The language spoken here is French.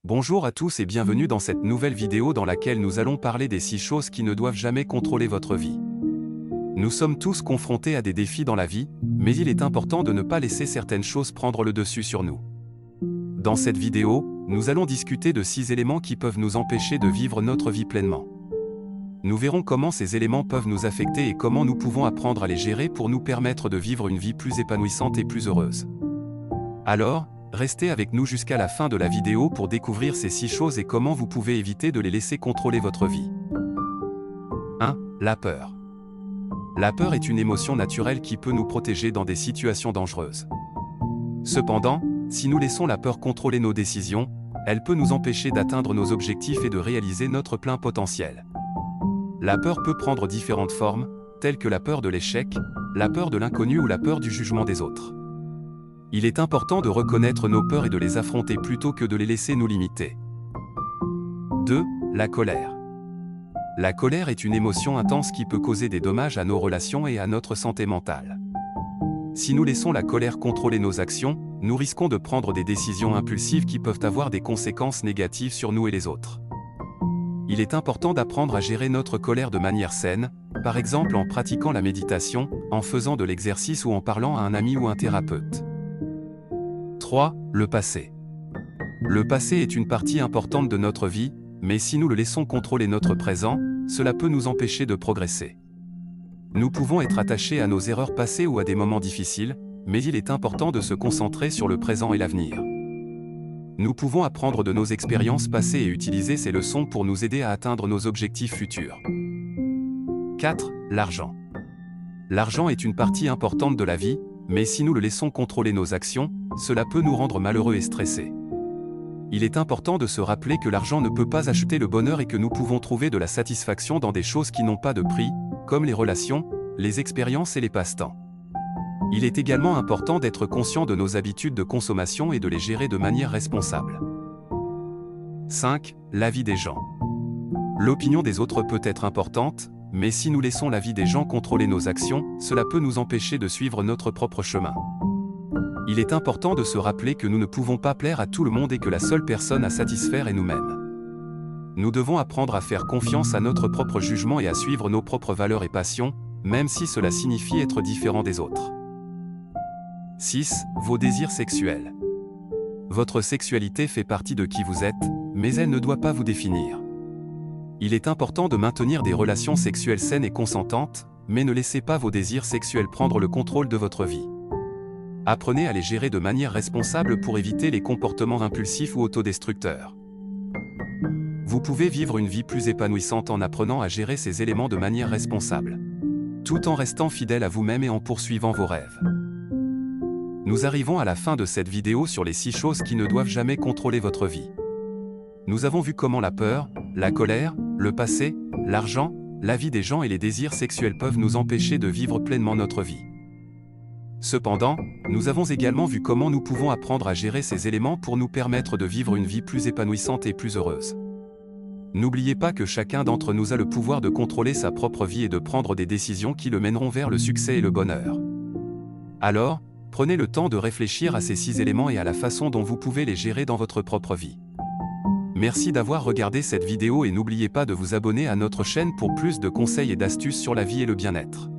Bonjour à tous et bienvenue dans cette nouvelle vidéo dans laquelle nous allons parler des 6 choses qui ne doivent jamais contrôler votre vie. Nous sommes tous confrontés à des défis dans la vie, mais il est important de ne pas laisser certaines choses prendre le dessus sur nous. Dans cette vidéo, nous allons discuter de 6 éléments qui peuvent nous empêcher de vivre notre vie pleinement. Nous verrons comment ces éléments peuvent nous affecter et comment nous pouvons apprendre à les gérer pour nous permettre de vivre une vie plus épanouissante et plus heureuse. Alors, restez avec nous jusqu'à la fin de la vidéo pour découvrir ces 6 choses et comment vous pouvez éviter de les laisser contrôler votre vie. 1. La peur. La peur est une émotion naturelle qui peut nous protéger dans des situations dangereuses. Cependant, si nous laissons la peur contrôler nos décisions, elle peut nous empêcher d'atteindre nos objectifs et de réaliser notre plein potentiel. La peur peut prendre différentes formes, telles que la peur de l'échec, la peur de l'inconnu ou la peur du jugement des autres. Il est important de reconnaître nos peurs et de les affronter plutôt que de les laisser nous limiter. 2. La colère. La colère est une émotion intense qui peut causer des dommages à nos relations et à notre santé mentale. Si nous laissons la colère contrôler nos actions, nous risquons de prendre des décisions impulsives qui peuvent avoir des conséquences négatives sur nous et les autres. Il est important d'apprendre à gérer notre colère de manière saine, par exemple en pratiquant la méditation, en faisant de l'exercice ou en parlant à un ami ou un thérapeute. 3. Le passé. Le passé est une partie importante de notre vie, mais si nous le laissons contrôler notre présent, cela peut nous empêcher de progresser. Nous pouvons être attachés à nos erreurs passées ou à des moments difficiles, mais il est important de se concentrer sur le présent et l'avenir. Nous pouvons apprendre de nos expériences passées et utiliser ces leçons pour nous aider à atteindre nos objectifs futurs. 4. L'argent. L'argent est une partie importante de la vie, mais si nous le laissons contrôler nos actions, cela peut nous rendre malheureux et stressés. Il est important de se rappeler que l'argent ne peut pas acheter le bonheur et que nous pouvons trouver de la satisfaction dans des choses qui n'ont pas de prix, comme les relations, les expériences et les passe-temps. Il est également important d'être conscient de nos habitudes de consommation et de les gérer de manière responsable. 5. L'avis des gens. L'opinion des autres peut être importante, mais si nous laissons l'avis des gens contrôler nos actions, cela peut nous empêcher de suivre notre propre chemin. Il est important de se rappeler que nous ne pouvons pas plaire à tout le monde et que la seule personne à satisfaire est nous-mêmes. Nous devons apprendre à faire confiance à notre propre jugement et à suivre nos propres valeurs et passions, même si cela signifie être différent des autres. 6. Vos désirs sexuels. Votre sexualité fait partie de qui vous êtes, mais elle ne doit pas vous définir. Il est important de maintenir des relations sexuelles saines et consentantes, mais ne laissez pas vos désirs sexuels prendre le contrôle de votre vie. Apprenez à les gérer de manière responsable pour éviter les comportements impulsifs ou autodestructeurs. Vous pouvez vivre une vie plus épanouissante en apprenant à gérer ces éléments de manière responsable, tout en restant fidèle à vous-même et en poursuivant vos rêves. Nous arrivons à la fin de cette vidéo sur les 6 choses qui ne doivent jamais contrôler votre vie. Nous avons vu comment la peur, la colère, le passé, l'argent, la vie des gens et les désirs sexuels peuvent nous empêcher de vivre pleinement notre vie. Cependant, nous avons également vu comment nous pouvons apprendre à gérer ces éléments pour nous permettre de vivre une vie plus épanouissante et plus heureuse. N'oubliez pas que chacun d'entre nous a le pouvoir de contrôler sa propre vie et de prendre des décisions qui le mèneront vers le succès et le bonheur. Alors, prenez le temps de réfléchir à ces 6 éléments et à la façon dont vous pouvez les gérer dans votre propre vie. Merci d'avoir regardé cette vidéo et n'oubliez pas de vous abonner à notre chaîne pour plus de conseils et d'astuces sur la vie et le bien-être.